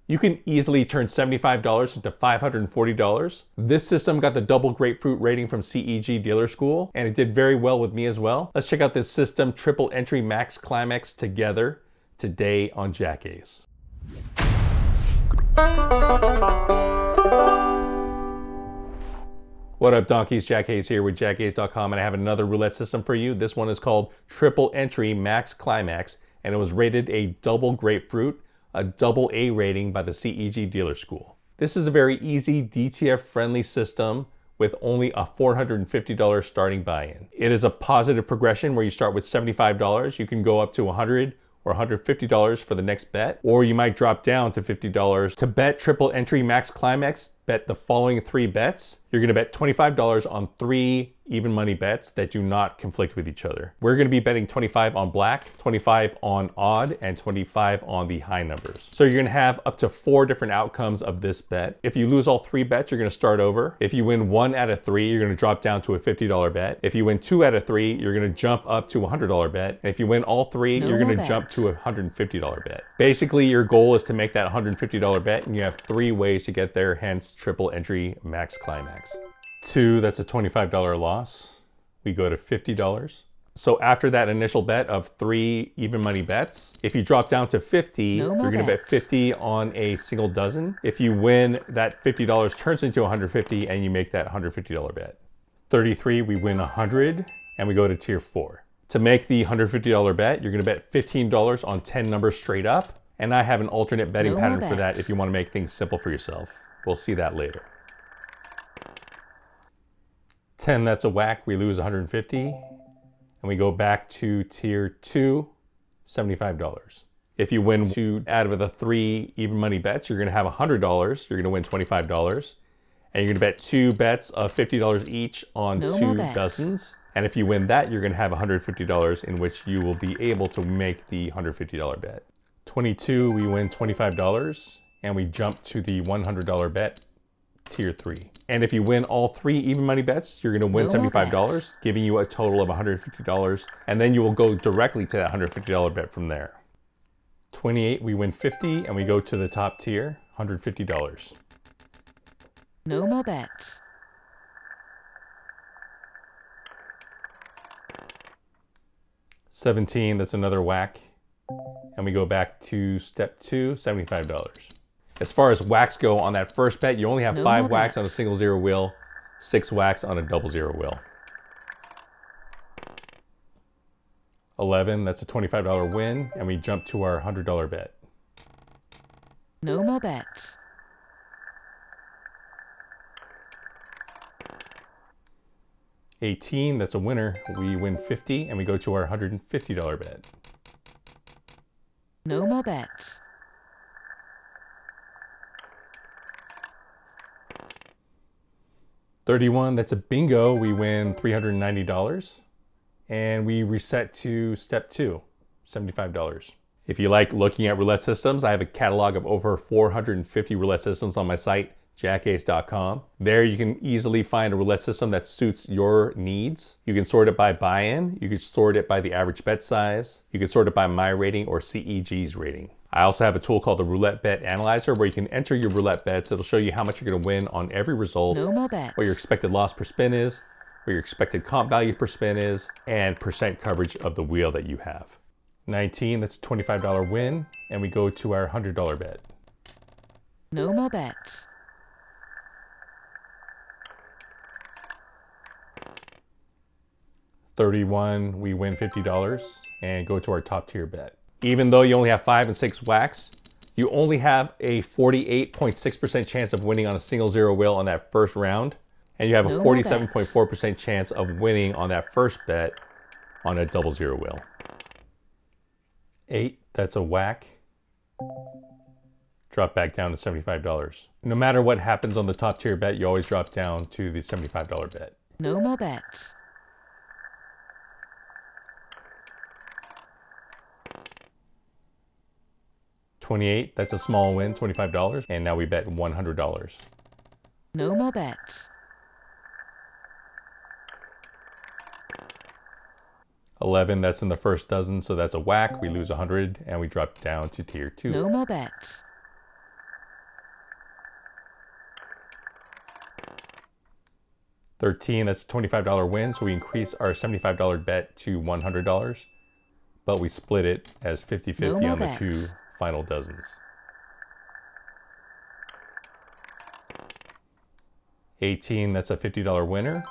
You can easily turn $75 into $540. This system got the double grapefruit rating from CEG Dealer School, and it did very well with me as well. Let's check out this system, triple entry max climax, together today on JackAce. What up, donkeys? JackAce here with JackAce.com, and I have another roulette system for you. This one is called Triple Entry Max Climax, and it was rated a double grapefruit, a double A rating by the CEG Dealer School. This is a very easy DTF friendly system with only a $450 starting buy-in. It is a positive progression where you start with $75. You can go up to $100 or $150 for the next bet, or you might drop down to $50 to bet triple entry max climax. Bet the following 3 bets. You're gonna bet $25 on 3 even money bets that do not conflict with each other. We're gonna be betting 25 on black, 25 on odd, and 25 on the high numbers. So you're gonna have up to 4 different outcomes of this bet. If you lose all 3 bets, you're gonna start over. If you win 1 out of 3, you're gonna drop down to a $50 bet. If you win 2 out of 3, you're gonna jump up to a $100 bet. And if you win all 3, you're gonna jump to a $150 bet. Basically, your goal is to make that $150 bet, and you have 3 ways to get there, hence triple entry max climax. 2, that's a $25 loss. We go to $50. So after that initial bet of 3 even money bets, if you drop down to 50, you're gonna bet 50 on a single dozen. If you win, that $50 turns into 150 and you make that $150 bet. 33, we win 100 and we go to tier 4. To make the $150 bet, you're gonna bet $15 on 10 numbers straight up. And I have an alternate betting pattern for that if you wanna make things simple for yourself. We'll see that later. 10, that's a whack, we lose 150. And we go back to tier 2, $75. If you win 2 out of the 3 even money bets, you're gonna have $100, you're gonna win $25. And you're gonna bet 2 bets of $50 each on 2 dozens. And if you win that, you're gonna have $150 in which you will be able to make the $150 bet. 22, we win $25. And we jump to the $100 bet, tier 3. And if you win all 3 even money bets, you're gonna win $75, giving you a total of $150. And then you will go directly to that $150 bet from there. 28, we win 50 and we go to the top tier, $150. No more bets. 17, that's another whack. And we go back to step 2, $75. As far as whacks go on that first bet, you only have 5 whacks on a single zero wheel, 6 whacks on a double zero wheel. 11, that's a $25 win, and we jump to our $100 bet. No more bets. 18, that's a winner. We win 50, and we go to our $150 bet. No more bets. 31, that's a bingo. We win $390 and we reset to step 2, $75. If you like looking at roulette systems, I have a catalog of over 450 roulette systems on my site, JackAce.com. There you can easily find a roulette system that suits your needs. You can sort it by buy-in, you can sort it by the average bet size, you can sort it by my rating or CEG's rating. I also have a tool called the Roulette Bet Analyzer where you can enter your roulette bets. It'll show you how much you're gonna win on every result, what your expected loss per spin is, what your expected comp value per spin is, and percent coverage of the wheel that you have. 19, that's a $25 win, and we go to our $100 bet. No more bets. 31, we win $50 and go to our top tier bet. Even though you only have 5 and 6 whacks, you only have a 48.6% chance of winning on a single zero wheel on that first round. And you have a 47.4% chance of winning on that first bet on a double zero wheel. 8, that's a whack. Drop back down to $75. No matter what happens on the top tier bet, you always drop down to the $75 bet. No more bets. 28, that's a small win, $25, and now we bet $100. No more bets. 11, that's in the first dozen, so that's a whack. We lose 100, and we drop down to tier 2. No more bets. 13, that's a $25 win, so we increase our $75 bet to $100, but we split it as 50-50 on the bets. 2 final dozens. 18, that's a $50 winner,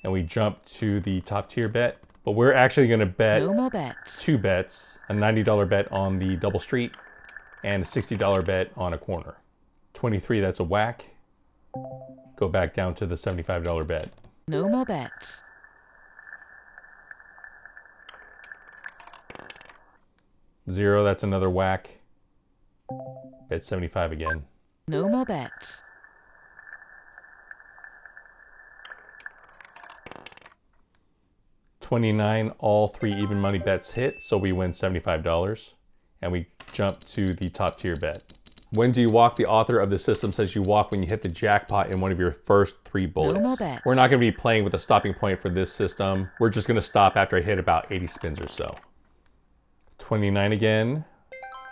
and we jump to the top tier bet, but we're actually going to bet No more bets. 2 bets, a $90 bet on the double street and a $60 bet on a corner. 23, that's a whack. Go back down to the $75 bet. No more bets. 0, that's another whack. Bet 75 again. No more bets. 29, all 3 even money bets hit, so we win $75, and we jump to the top tier bet. When do you walk? The author of the system says you walk when you hit the jackpot in one of your first 3 bullets. more bets. We're not going to be playing with a stopping point for this system. We're just going to stop after I hit about 80 spins or so. 29 again,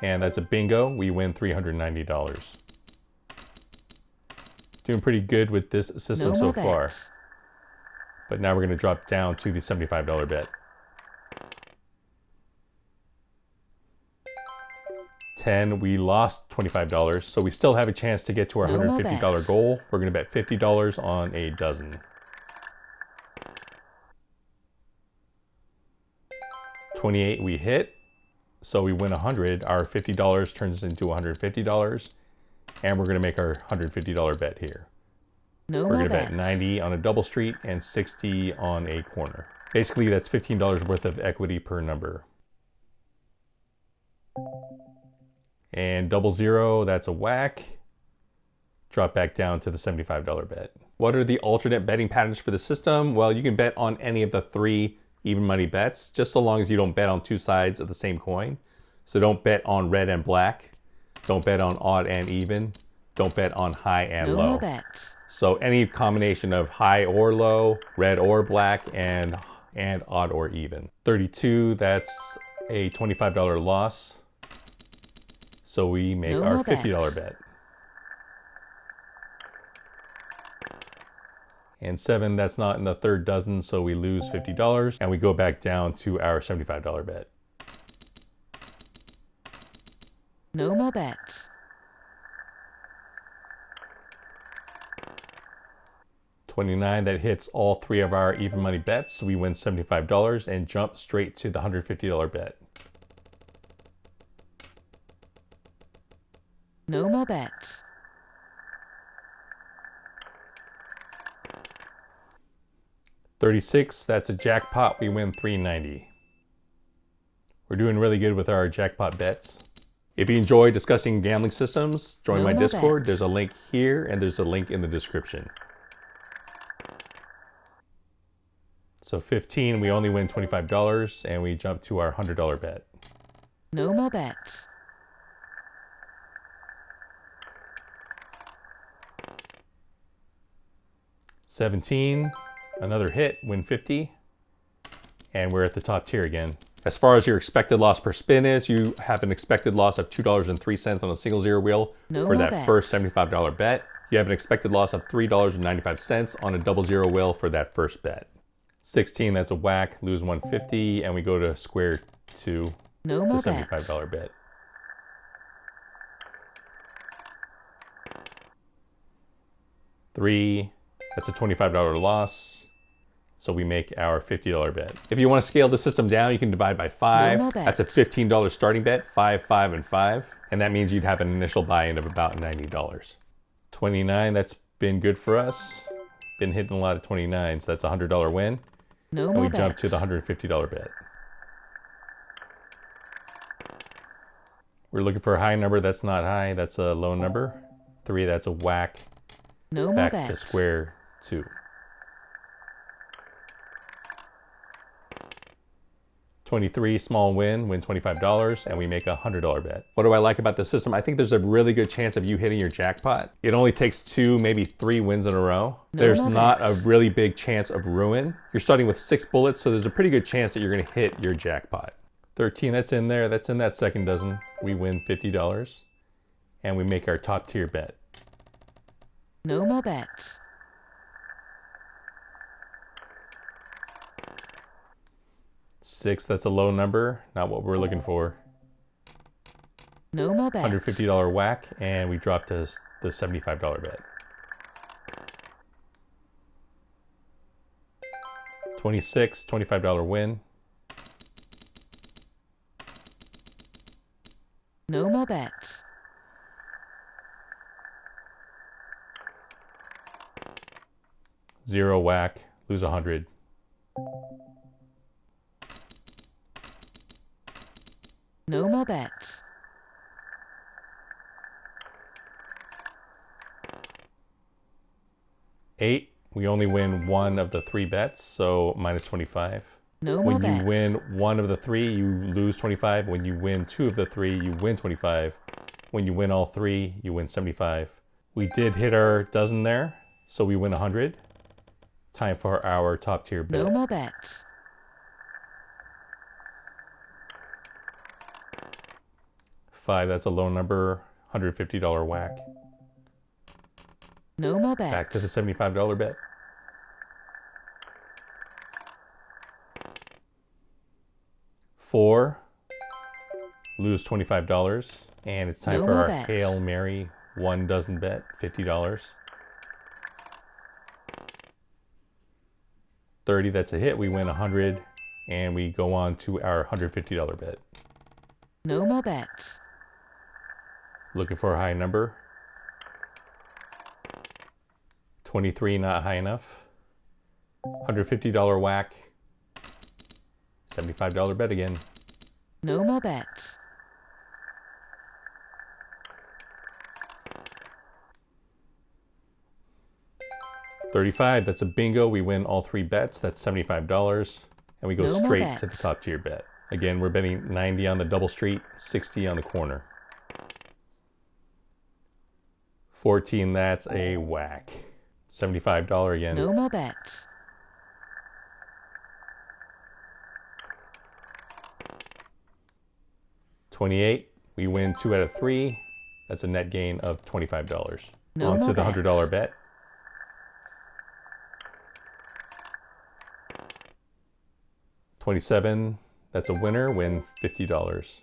and that's a bingo. We win $390. Doing pretty good with this system so far. But now we're going to drop down to the $75 bet. 10, we lost $25, so we still have a chance to get to our $150 goal. We're going to bet $50 on a dozen. 28, we hit, so we win 100. Our $50 turns into $150, and we're going to make our $150 bet here. We're going to bet 90 on a double street and 60 on a corner. Basically, that's $15 worth of equity per number. And double 0, that's a whack. Drop back down to the $75 bet. What are the alternate betting patterns for the system? Well, you can bet on any of the 3 even money bets, just so long as you don't bet on 2 sides of the same coin. So don't bet on red and black. Don't bet on odd and even. Don't bet on high and low. So any combination of high or low, red or black, and odd or even. 32, that's a $25 loss. So we make our $50 bet. And 7, that's not in the 3rd dozen, so we lose $50, and we go back down to our $75 bet. No more bets. 29, that hits all 3 of our even money bets, so we win $75 and jump straight to the $150 bet. No more bets. 36, that's a jackpot. We win $390. We're doing really good with our jackpot bets. If you enjoy discussing gambling systems, join my Discord. There's a link here and there's a link in the description. So 15, we only win $25 and we jump to our $100 bet. No more bets. 17, another hit, win 50, and we're at the top tier again. As far as your expected loss per spin is, you have an expected loss of $2.03 on a single 0 wheel for that first $75 bet. You have an expected loss of $3.95 on a double 0 wheel for that first bet. 16, that's a whack, lose 150, and we go to square to the $75 bet. 3, that's a $25 loss. So we make our $50 bet. If you want to scale the system down, you can divide by 5. That's a $15 starting bet, 5, 5, and 5. And that means you'd have an initial buy-in of about $90. 29, that's been good for us. Been hitting a lot of 29, so that's a $100 win. And we jump to the $150 bet. We're looking for a high number. That's not high. That's a low number. 3, that's a whack. Back to square 2. 23, small win $25, and we make a $100 bet. What do I like about this system? I think there's a really good chance of you hitting your jackpot. It only takes 2, maybe 3 wins in a row. There's not a really big chance of ruin. You're starting with 6 bullets, so there's a pretty good chance that you're gonna hit your jackpot. 13, that's in there. That's in that second dozen. We win $50, and we make our top tier bet. No more bets. 6, that's a low number, not what we're looking for. No more bets. $150 whack, and we dropped to the $75 bet. 26, $25 win. No more bets. Zero whack, lose 100. No more bets. Eight, we only win one of the 3 bets, so minus 25. No more When you bets. win one of the 3, you lose 25. When you win 2 of the 3, you win 25. When you win all 3, you win 75. We did hit our dozen there, so we win 100. Time for our top tier bet. No more bets. 5, that's a low number, $150 whack. No more bets. Back to the $75 bet. 4, lose $25, and it's time No for more our bets. Hail Mary 1 dozen bet, $50. 30, that's a hit, we win 100, and we go on to our $150 bet. No more bets. Looking for a high number. 23, not high enough. $150 whack. $75 bet again. No more bets. 35, that's a bingo. We win all 3 bets. That's $75. And we go No more straight bets. to the top tier bet. Again, we're betting 90 on the double street, 60 on the corner. 14, that's a whack. $75 again. No more bets. 28, we win 2 out of 3. That's a net gain of $25. No On to more the bets. $100 bet. 27, that's a winner, win $50.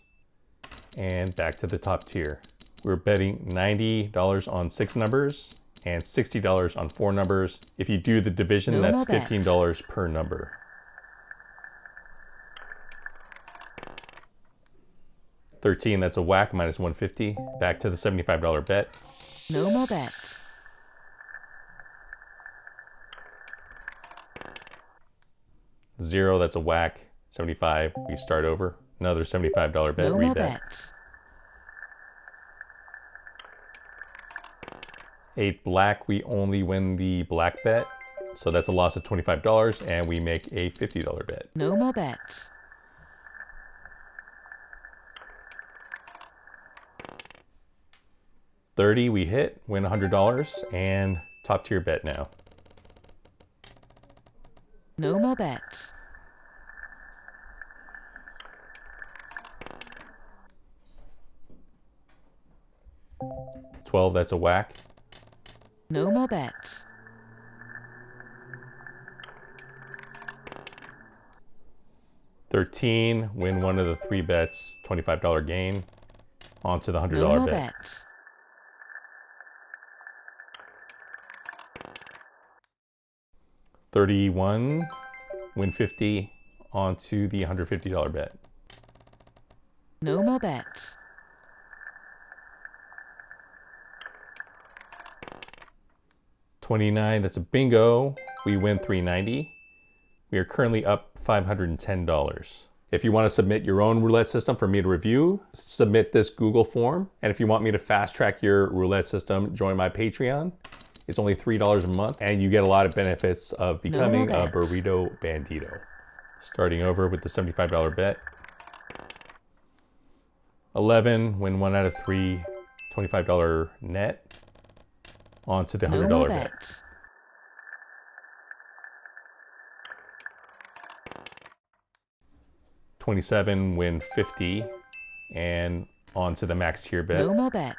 And back to the top tier. We're betting $90 on 6 numbers and $60 on 4 numbers. If you do the division, No that's more bets. $15 per number. 13, that's a whack, minus 150. Back to the $75 bet. No more bets. 0, that's a whack. 75, we start over. Another $75 bet, No more rebet. bets. 8, black, we only win the black bet. So that's a loss of $25, and we make a $50 bet. No more bets. 30, we hit, win $100, and top tier bet now. No more bets. 12, that's a whack. No more bets. 13, win one of the 3 bets, $25 gain. On to the $100 No more bet. bets. 31, win 50, on to the $150 bet. No more bets. 29, that's a bingo. We win $390. We are currently up $510. If you want to submit your own roulette system for me to review, submit this Google form. And if you want me to fast track your roulette system, join my Patreon. It's only $3 a month, and you get a lot of benefits of becoming a bets. burrito bandito. Starting over with the $75 bet. 11, win 1 out of 3, $25 net. On to the No $100 more bet. bets. 27, win 50, and on to the max tier bet. No more bets.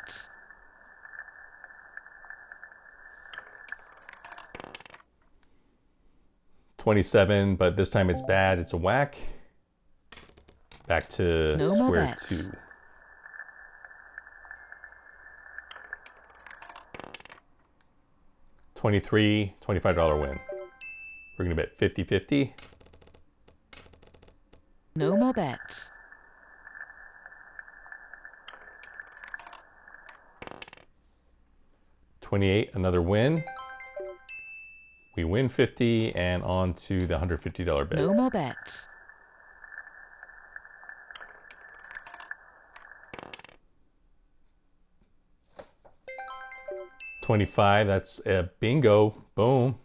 27, but this time it's bad, it's a whack. Back to No more square bets. 2. $25 win. We're gonna bet 50-50. No more bets. $28, another win. We win 50 and on to the $150 bet. No more bets. $25, that's a bingo. Boom.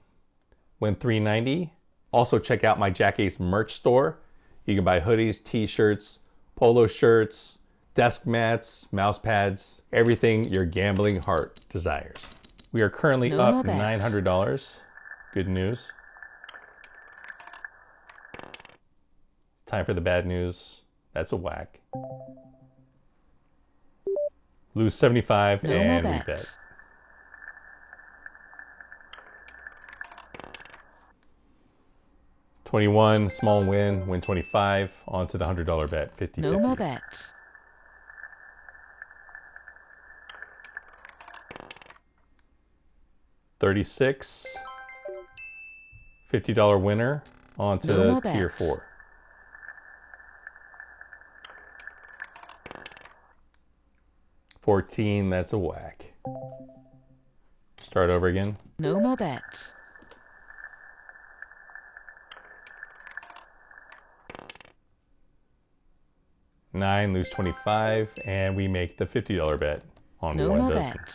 Win $3.90. Also check out my JackAce merch store. You can buy hoodies, t-shirts, polo shirts, desk mats, mouse pads, everything your gambling heart desires. We are currently No more up bets. $900. Good news. Time for the bad news. That's a whack. Lose 75 No more and bets. rebet. $21, small win, win 25, on to the $100 bet, 50-50. No more bets. $36, $50 winner, on No to more tier bets. 4. $14, that's a whack. Start over again. No more bets. $9, lose 25, and we make the $50 bet on No one more dozen. bets.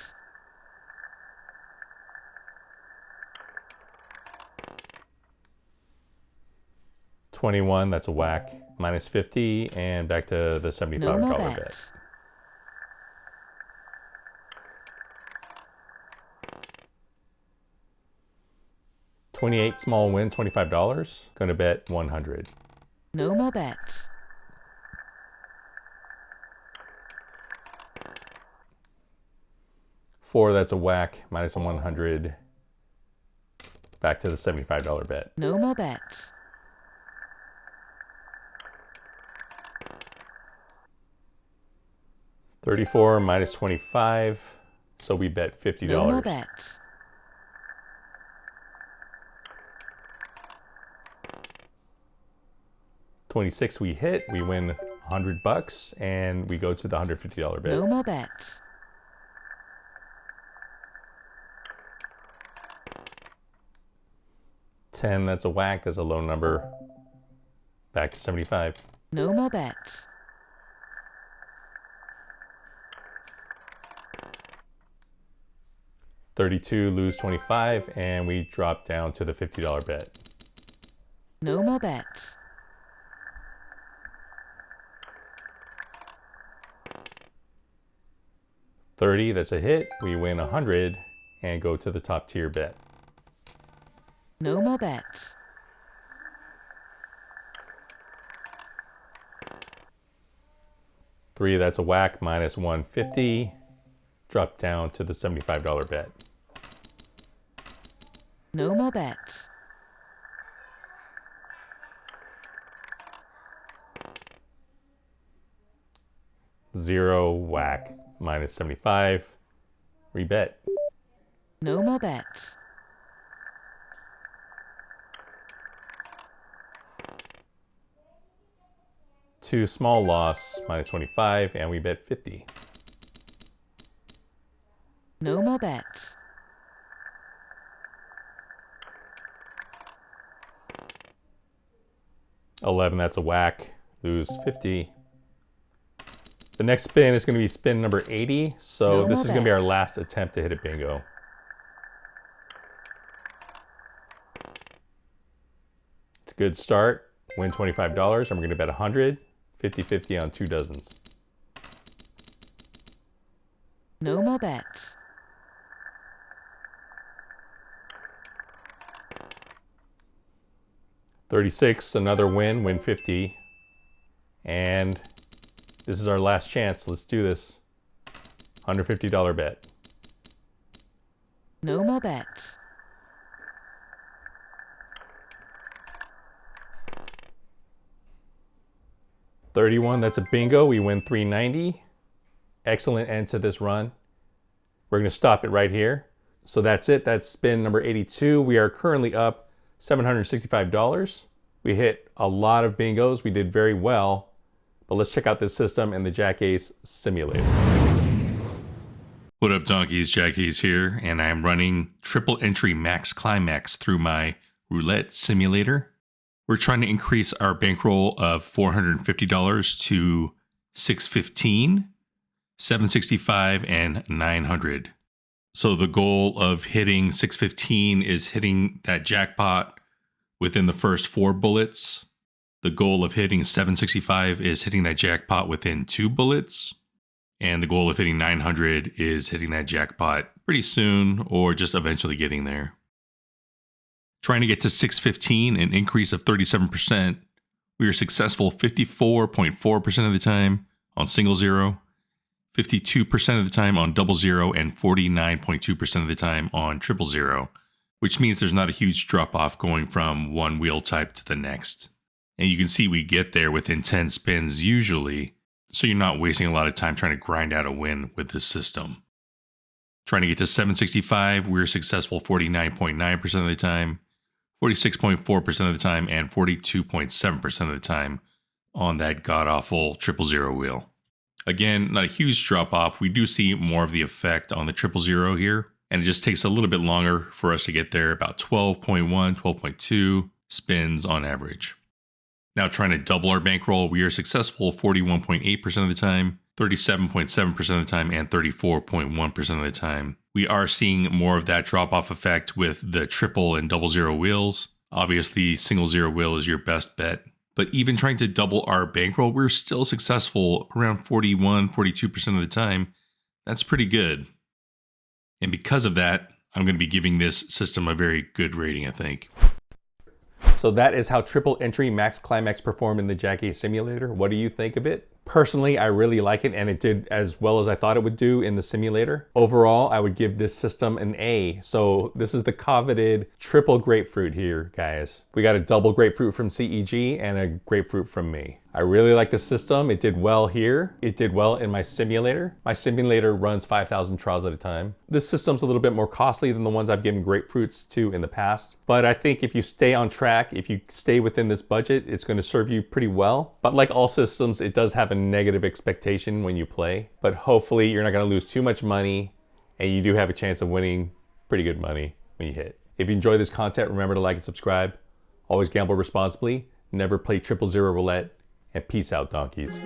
$21, that's a whack. Minus 50, and back to the $75 No more bet. bets. $28, small win, $25. Gonna bet 100. No more bets. $4, that's a whack. Minus 100. Back to the $75 bet. No more bets. $34, minus 25. So we bet $50. No more bets. $26, we hit. We win $100, and we go to the $150 bet. No more bets. $10, that's a whack. That's a low number. Back to 75. No more bets. $32, lose 25, and we drop down to the $50 bet. No more bets. $30, that's a hit. We win 100 and go to the top tier bet. No more bets. $3, that's a whack. Minus 150. Drop down to the $75 bet. No more bets. $0, whack. Minus 75. Rebet. No more bets. $2, small loss. Minus 25, and we bet 50. No more bets. $11, that's a whack. Lose 50. The next spin is going to be spin number 80. So No this more is going to be our bets. last attempt to hit a bingo. It's a good start. Win $25, and we're going to bet 100. 50-50 on 2 dozens. No more bets. $36, another win, win 50. And this is our last chance. Let's do this. $150 bet. No more bets. 31, that's a bingo. We win 390. Excellent end to this run. We're gonna stop it right here. So that's it, that's spin number 82. We are currently up $765. We hit a lot of bingos, we did very well, but let's check out this system in the JackAce simulator. What up donkeys, JackAce here, and I'm running triple entry max climax through my roulette simulator. We're trying to increase our bankroll of $450 to $615, $765, and $900. So the goal of hitting 615 is hitting that jackpot within the first 4 bullets. The goal of hitting 765 is hitting that jackpot within 2 bullets. And the goal of hitting 900 is hitting that jackpot pretty soon or just eventually getting there. Trying to get to 615, an increase of 37%. We are successful 54.4% of the time on single zero, 52% of the time on double zero, and 49.2% of the time on triple zero, which means there's not a huge drop off going from one wheel type to the next. And you can see we get there within 10 spins usually, so you're not wasting a lot of time trying to grind out a win with this system. Trying to get to 765, we're successful 49.9% of the time, 46.4% of the time, and 42.7% of the time on that god-awful triple zero wheel. Again, not a huge drop off. We do see more of the effect on the triple zero here, and it just takes a little bit longer for us to get there, about 12.1, 12.2 spins on average. Now trying to double our bankroll, we are successful 41.8% of the time, 37.7% of the time, and 34.1% of the time. We are seeing more of that drop-off effect with the triple and double zero wheels. Obviously, single zero wheel is your best bet. But even trying to double our bankroll, we're still successful around 41, 42% of the time. That's pretty good. And because of that, I'm going to be giving this system a very good rating, I think. So that is how triple entry max climax performed in the JackAce simulator. What do you think of it? Personally, I really like it, and it did as well as I thought it would do in the simulator. Overall, I would give this system an A. So this is the coveted triple grapefruit here, guys. We got a double grapefruit from CEG and a grapefruit from me. I really like the system. It did well here. It did well in my simulator. My simulator runs 5,000 trials at a time. This system's a little bit more costly than the ones I've given grapefruits to in the past. But I think if you stay on track, if you stay within this budget, it's going to serve you pretty well. But like all systems, it does have a negative expectation when you play. But hopefully you're not going to lose too much money, and you do have a chance of winning pretty good money when you hit. If you enjoy this content, remember to like and subscribe. Always gamble responsibly. Never play triple zero roulette. And peace out, donkeys.